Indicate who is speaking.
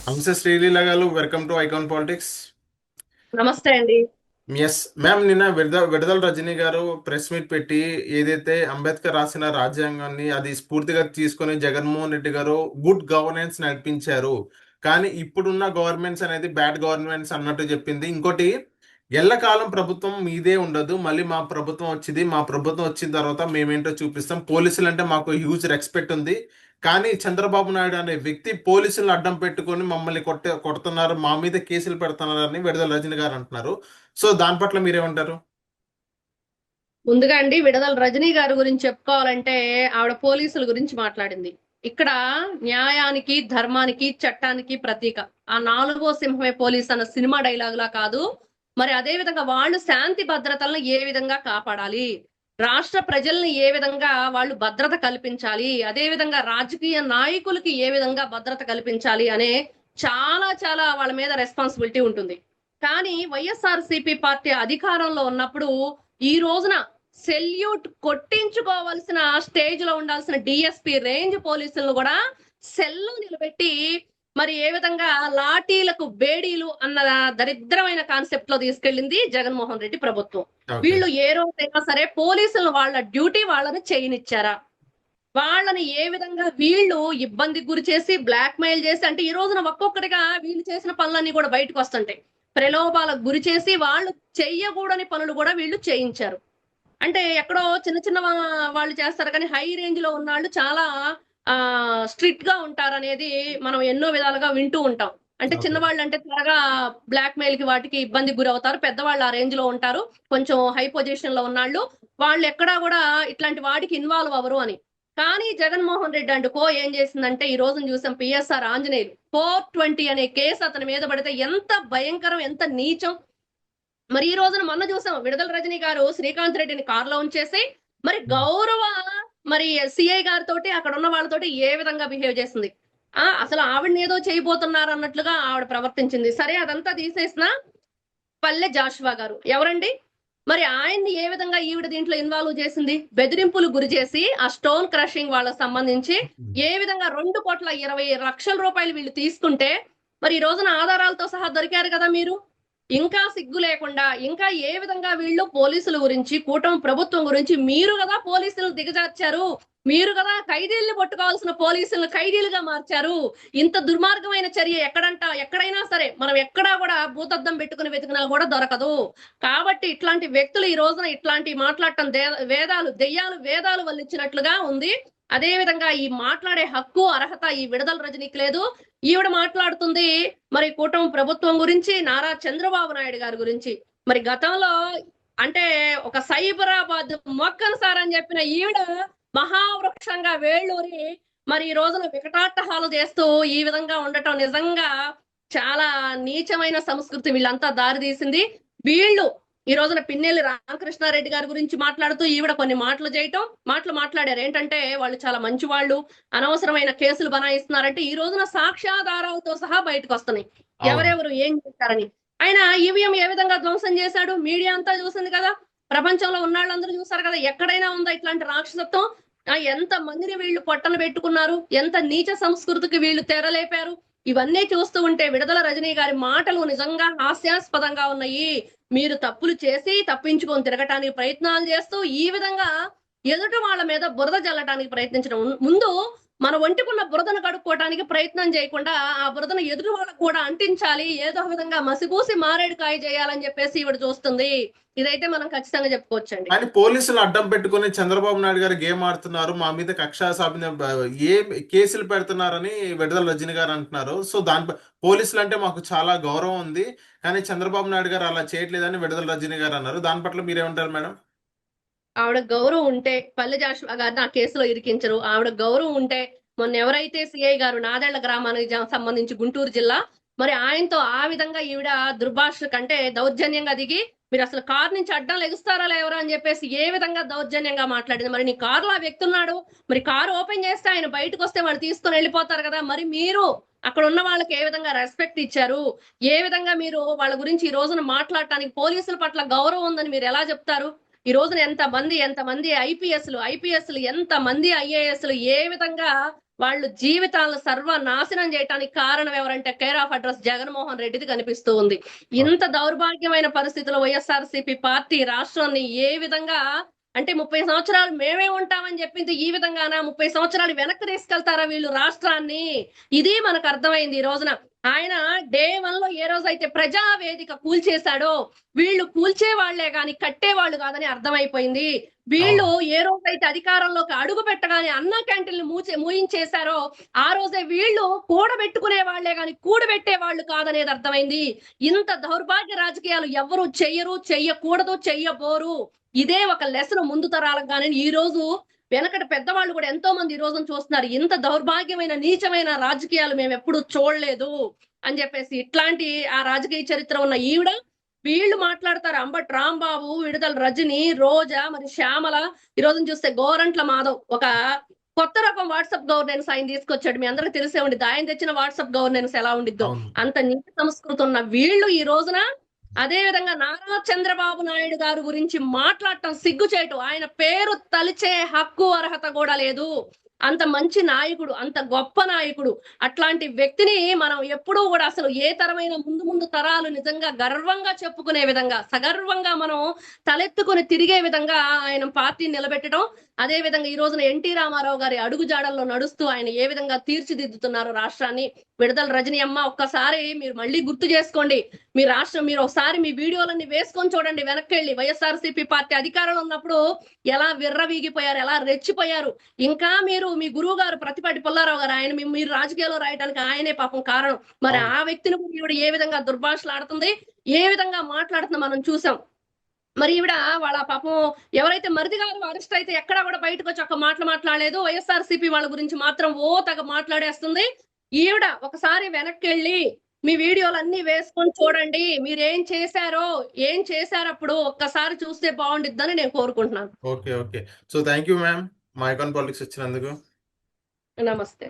Speaker 1: నమస్తే శ్రీలీల గారు, welcome to icon politics.
Speaker 2: నమస్తే అండి.
Speaker 1: ఎస్ మ్యామ్, నిన్న విడుదల రజనీ గారు ప్రెస్ మీట్ పెట్టి ఏదైతే అంబేద్కర్ రాసిన రాజ్యాంగాన్ని అది స్ఫూర్తిగా తీసుకొని జగన్మోహన్ రెడ్డి గారు గుడ్ గవర్నెన్స్ నడిపించారు. కానీ ఇప్పుడున్న గవర్నమెంట్స్ అనేది బ్యాడ్ గవర్నమెంట్స్ అన్నట్టు చెప్పింది. ఇంకోటి, ఎల్లకాలం ప్రభుత్వం మీదే ఉండదు, మళ్ళీ మా ప్రభుత్వం వచ్చింది, మా ప్రభుత్వం వచ్చిన తర్వాత మేమేంటో చూపిస్తాం. పోలీసులు అంటే మాకు హ్యూజ్ రెస్పెక్ట్ ఉంది, కానీ చంద్రబాబు నాయుడు అనే వ్యక్తి పోలీసులను అడ్డం పెట్టుకొని మమ్మల్ని కొడుతున్నారు, మా మీద కేసులు పెడుతున్నారని విడుదల రజనీ గారు అంటున్నారు. సో దాని పట్ల మీరేమంటారు?
Speaker 2: ముందుగా అండి, విడుదల రజనీ గారి గురించి చెప్పుకోవాలంటే ఆవిడ పోలీసుల గురించి మాట్లాడింది. ఇక్కడ న్యాయానికి, ధర్మానికి, చట్టానికి ప్రతీక. ఆ నాలుగో సింహమే పోలీస్ అన్న సినిమా డైలాగ్ లా కాదు. మరి అదే విధంగా వాళ్ళు శాంతి భద్రతలను ఏ విధంగా కాపాడాలి, రాష్ట్ర ప్రజల్ని ఏ విధంగా వాళ్ళు భద్రత కల్పించాలి, అదే విధంగా రాజకీయ నాయకులకి ఏ విధంగా భద్రత కల్పించాలి అనే చాలా చాలా వాళ్ళ మీద రెస్పాన్సిబిలిటీ ఉంటుంది. కానీ వైఎస్ఆర్సీపీ పార్టీ అధికారంలో ఉన్నప్పుడు ఈ రోజున సెల్యూట్ కొట్టించుకోవాల్సిన స్టేజ్ లో ఉండాల్సిన డిఎస్పీ రేంజ్ పోలీసులను కూడా సెల్లు నిలబెట్టి మరి ఏ విధంగా లాఠీలకు బేడీలు అన్న దరిద్రమైన కాన్సెప్ట్ లో తీసుకెళ్లింది జగన్మోహన్ రెడ్డి ప్రభుత్వం.
Speaker 1: ఓకే.
Speaker 2: వీళ్ళు ఏ రోజైనా సరే పోలీసులను వాళ్ళ డ్యూటీ వాళ్ళని చేయనిచ్చారా? వాళ్ళని ఏ విధంగా వీళ్ళు ఇబ్బందికి గురి చేసి బ్లాక్ మెయిల్ చేసి, అంటే ఈ రోజున ఒక్కొక్కటిగా వీళ్ళు చేసిన పనులన్నీ కూడా బయటకు వస్తుంటాయి. ప్రలోభాలకు గురి చేసి వాళ్ళు చెయ్యకూడని పనులు కూడా వీళ్ళు చేయించారు. అంటే ఎక్కడో చిన్న చిన్న వాళ్ళు చేస్తారు, కానీ హై రేంజ్ లో ఉన్న వాళ్ళు చాలా స్ట్రిక్ట్ గా ఉంటారనేది మనం ఎన్నో విధాలుగా వింటూ ఉంటాం. అంటే
Speaker 1: ఓకే.
Speaker 2: చిన్నవాళ్ళు అంటే త్వరగా బ్లాక్ మెయిల్ కి వాటికి ఇబ్బందికి గురి అవుతారు, పెద్దవాళ్ళు ఆ రేంజ్ లో ఉంటారు, కొంచెం హై పొజిషన్ లో ఉన్నాళ్ళు, వాళ్ళు ఎక్కడా కూడా ఇట్లాంటి వాటికి ఇన్వాల్వ్ అవ్వరు అని. కానీ జగన్మోహన్ రెడ్డి అంటుకో ఏం చేసిందంటే, ఈ రోజున చూసాం పిఎస్ఆర్ ఆంజనేయులు 420 అనే కేసు అతని మీద పడితే ఎంత భయంకరం, ఎంత నీచం. మరి ఈ రోజున మొన్న చూసాం విడుదల రజనీ గారు శ్రీకాంత్ రెడ్డిని కారులో ఉంచేసి మరి గౌరవ మరి సిఐ గారితోటి అక్కడ ఉన్న వాళ్ళతోటి ఏ విధంగా బిహేవ్ చేసింది. అసలు ఆవిడని ఏదో చేయబోతున్నారు అన్నట్లుగా ఆవిడ ప్రవర్తించింది. సరే, అదంతా తీసేసిన పల్లె జాషువా గారు ఎవరండి? మరి ఆయన్ని ఏ విధంగా ఈవిడ దీంట్లో ఇన్వాల్వ్ చేసింది? బెదిరింపులు గురి చేసి ఆ స్టోన్ క్రషింగ్ వాళ్ళకి సంబంధించి ఏ విధంగా 2,20,00,000 వీళ్ళు తీసుకుంటే మరి ఈ రోజున ఆధారాలతో సహా దొరికారు కదా మీరు. ఇంకా సిగ్గు లేకుండా ఇంకా ఏ విధంగా వీళ్ళు పోలీసుల గురించి, కూటమి ప్రభుత్వం గురించి మీరు కదా పోలీసులు దిగజార్చారు, మీరు కదా ఖైదీల్ని పట్టుకోవాల్సిన పోలీసులను ఖైదీలుగా మార్చారు. ఇంత దుర్మార్గమైన చర్య ఎక్కడైనా సరే మనం ఎక్కడా కూడా భూతద్దం పెట్టుకుని వెతికినా కూడా దొరకదు. కాబట్టి ఇట్లాంటి వ్యక్తులు ఈ రోజున ఇట్లాంటి మాట్లాడటం దెయ్యాలు వేదాలు వల్లించినట్లుగా ఉంది. అదే విధంగా ఈ మాట్లాడే హక్కు, అర్హత ఈ విడుదల రజనీకి లేదు. ఈవిడ మాట్లాడుతుంది మరి కూటమి ప్రభుత్వం గురించి, నారా చంద్రబాబు నాయుడు గారి గురించి. మరి గతంలో అంటే ఒక సైబరాబాద్ మొక్కను సార్ అని చెప్పిన ఈవిడ మహావృక్షంగా వేళ్ళూరి మరి ఈ రోజున వికటాట్టహాలు చేస్తూ ఈ విధంగా ఉండటం నిజంగా చాలా నీచమైన సంస్కృతి వీళ్ళంతా దారి తీసింది. వీళ్ళు ఈ రోజున పిన్నెల్లి రామకృష్ణారెడ్డి గారి గురించి మాట్లాడుతూ ఈవిడ కొన్ని మాటలు మాట్లాడారు. ఏంటంటే వాళ్ళు చాలా మంచి వాళ్ళు, అనవసరమైన కేసులు బనాయిస్తున్నారంటే ఈ రోజున సాక్ష్యాధారాలతో సహా బయటకు వస్తున్నాయి
Speaker 1: అవును.
Speaker 2: ఎవరెవరు ఏం చేశారని. ఆయన ఈవీఎం ఏ విధంగా ధ్వంసం చేశాడు మీడియా అంతా చూసింది కదా, ప్రపంచంలో ఉన్న వాళ్ళందరూ చూసారు కదా. ఎక్కడైనా ఉందా ఇట్లాంటి రాక్షసత్వం? ఎంత మందిని వీళ్ళు పొట్టన పెట్టుకున్నారు, ఎంత నీచ సంస్కృతికి వీళ్ళు తెరలేపారు. ఇవన్నీ చూస్తూ ఉంటే విడుదల రజనీ గారి మాటలు నిజంగా హాస్యాస్పదంగా ఉన్నాయి. మీరు తప్పులు చేసి తప్పించుకొని తిరగటానికి ప్రయత్నాలు చేస్తూ ఈ విధంగా ఎదుటి వాళ్ళ మీద బురద జల్లటానికి ప్రయత్నించడం, ముందు మన ఒంటికున్న బురదను కడుక్కోవడానికి ప్రయత్నం చేయకుండా ఆ బురదను ఎదుటి వాళ్ళకు కూడా అంటించాలి, ఏదో విధంగా మసిపూసి మారేడుకాయ చేయాలని చెప్పేసి ఈవిడ చూస్తుంది. ఇదైతే మనం ఖచ్చితంగా చెప్పుకోవచ్చండి.
Speaker 1: కానీ పోలీసులు అడ్డం పెట్టుకొని చంద్రబాబు నాయుడు గారు గేమ్ ఆడుతున్నారు, మా మీద కక్ష సాధించిన ఏ కేసులు పెడుతున్నారని విడుదల రజనీ గారు అంటున్నారు. సో దాని పోలీసులు అంటే మాకు చాలా గౌరవం ఉంది, కానీ చంద్రబాబు నాయుడు గారు అలా చేయట్లేదని విడుదల రజనీ గారు అన్నారు. దాని పట్ల మీరేమంటారు మేడం?
Speaker 2: ఆవిడ గౌరవం ఉంటే పల్లె జాషువా గారిని ఆ కేసులో ఇరికించరు. ఆవిడ గౌరవం ఉంటే మొన్న ఎవరైతే సిఐ గారు నాదెళ్ల గ్రామానికి సంబంధించి గుంటూరు జిల్లా, మరి ఆయనతో ఆ విధంగా ఈవిడ దుర్భాష కంటే దౌర్జన్యంగా దిగి మీరు అసలు కారు నుంచి అడ్డం లెగుస్తారా లేవరా అని చెప్పేసి ఏ విధంగా దౌర్జన్యంగా మాట్లాడింది. మరి నీ కారులో ఆ వ్యక్తి ఉన్నాడు, మరి కారు ఓపెన్ చేస్తే ఆయన బయటకు వస్తే వాళ్ళు తీసుకొని వెళ్ళిపోతారు కదా. మరి మీరు అక్కడ ఉన్న వాళ్ళకి ఏ విధంగా రెస్పెక్ట్ ఇచ్చారు, ఏ విధంగా మీరు వాళ్ళ గురించి ఈ రోజున మాట్లాడటానికి పోలీసుల పట్ల గౌరవం ఉందని మీరు ఎలా చెప్తారు? ఈ రోజున ఎంతమంది ఐపీఎస్లు ఎంత మంది ఐఏఎస్లు ఏ విధంగా వాళ్ళు జీవితాలను సర్వనాశనం చేయడానికి కారణం ఎవరంటే కేర్ ఆఫ్ అడ్రస్ జగన్మోహన్ రెడ్డిది కనిపిస్తూ ఉంది. ఇంత దౌర్భాగ్యమైన పరిస్థితిలో వైఎస్ఆర్సీపీ పార్టీ రాష్ట్రాన్ని ఏ విధంగా అంటే 30 సంవత్సరాలు మేమే ఉంటామని చెప్పింది ఈ విధంగానా? 30 సంవత్సరాలు వెనక్కి తీసుకెళ్తారా వీళ్ళు రాష్ట్రాన్ని? ఇది మనకు అర్థమైంది ఈ రోజున. ఆయన డే 1 లో ఏ రోజైతే ప్రజావేదిక కూల్చేశాడో వీళ్ళు కూల్చే వాళ్లే గాని కట్టేవాళ్ళు కాదని అర్థమైపోయింది. వీళ్ళు ఏ రోజైతే అధికారంలోకి అడుగు పెట్టగానే అన్న క్యాంటీన్లు మూయించేశారో ఆ రోజే వీళ్ళు కూడబెట్టుకునే వాళ్లే గాని కూడబెట్టే వాళ్ళు కాదనేది అర్థమైంది. ఇంత దౌర్భాగ్య రాజకీయాలు ఎవరు చెయ్యరు, చెయ్యకూడదు, చెయ్యబోరు. ఇదే ఒక లెసన్ ముందు తరాలకు కానీ ఈ రోజు వెనకటి పెద్దవాళ్ళు కూడా ఎంతో మంది ఈ రోజున చూస్తున్నారు. ఇంత దౌర్భాగ్యమైన నీచమైన రాజకీయాలు మేము ఎప్పుడు చూడలేదు అని చెప్పేసి ఇట్లాంటి ఆ రాజకీయ చరిత్ర ఉన్న ఈవిడ వీళ్ళు మాట్లాడతారు. అంబటి రాంబాబు, విడుదల రజని, రోజా, మరి శ్యామల ఈ రోజున చూస్తే గోరంట్ల మాధవ్ ఒక కొత్త రకం వాట్సాప్ గవర్నెన్స్ ఆయన తీసుకొచ్చాడు. మీ అందరికి తెలిసే ఉండిద్ది ఆయన తెచ్చిన వాట్సాప్ గవర్నెన్స్ ఎలా ఉండిద్దో. అంత నీతి సంస్కృతి ఉన్న వీళ్ళు ఈ రోజున అదే విధంగా నారా చంద్రబాబు నాయుడు గారు గురించి మాట్లాడటం సిగ్గుచేటు. ఆయన పేరు తలిచే హక్కు అర్హత కూడా లేదు. అంత మంచి నాయకుడు, అంత గొప్ప నాయకుడు. అట్లాంటి వ్యక్తిని మనం ఎప్పుడూ కూడా అసలు ఏ తరమైన ముందు తరాలు నిజంగా గర్వంగా చెప్పుకునే విధంగా సగర్వంగా మనం తలెత్తుకుని తిరిగే విధంగా ఆయన పార్టీని నిలబెట్టడం. అదే విధంగా ఈ రోజున ఎన్టీ రామారావు గారి అడుగుజాడల్లో నడుస్తూ ఆయన ఏ విధంగా తీర్చిదిద్దుతున్నారు రాష్ట్రాన్ని. విడుదల రజని అమ్మ ఒక్కసారి మీరు మళ్ళీ గుర్తు చేసుకోండి. మీ రాష్ట్రం మీరు ఒకసారి మీ వీడియోలన్నీ వేసుకొని చూడండి. వెనక్కి వెళ్ళి వైఎస్ఆర్సీపీ పార్టీ అధికారంలో ఉన్నప్పుడు ఎలా విర్రవీగిపోయారు, ఎలా రెచ్చిపోయారు. ఇంకా మీరు మీ గురువు గారు ప్రతిపాటి పుల్లారావు గారు ఆయన మీరు రాజకీయాల్లో రాయడానికి ఆయనే పాపం కారణం. మరి ఆ వ్యక్తిని ఈవిడ ఏ విధంగా దుర్భాషలు ఆడుతుంది, ఏ విధంగా మాట్లాడుతుందో మనం చూసాం. మరి ఈవిడ వాళ్ళ పాపం ఎవరైతే మరిది గారు అరెస్ట్ అయితే ఎక్కడా కూడా బయటకు వచ్చి ఒక మాట్లాడలేదు. వైఎస్ఆర్సీపీ వాళ్ళ గురించి మాత్రం తెగ మాట్లాడేస్తుంది. ఈవిడ ఒకసారి వెనక్కి వెళ్ళి మీ వీడియోలన్నీ వేసుకొని చూడండి. మీరు ఏం చేశారు అప్పుడు ఒక్కసారి చూస్తే బాగుండిద్దని నేను కోరుకుంటున్నాను.
Speaker 1: Okay. So thank you ma'am మా ఐకాన్ పాలిటిక్స్ వచ్చినందుకు.
Speaker 2: నమస్తే.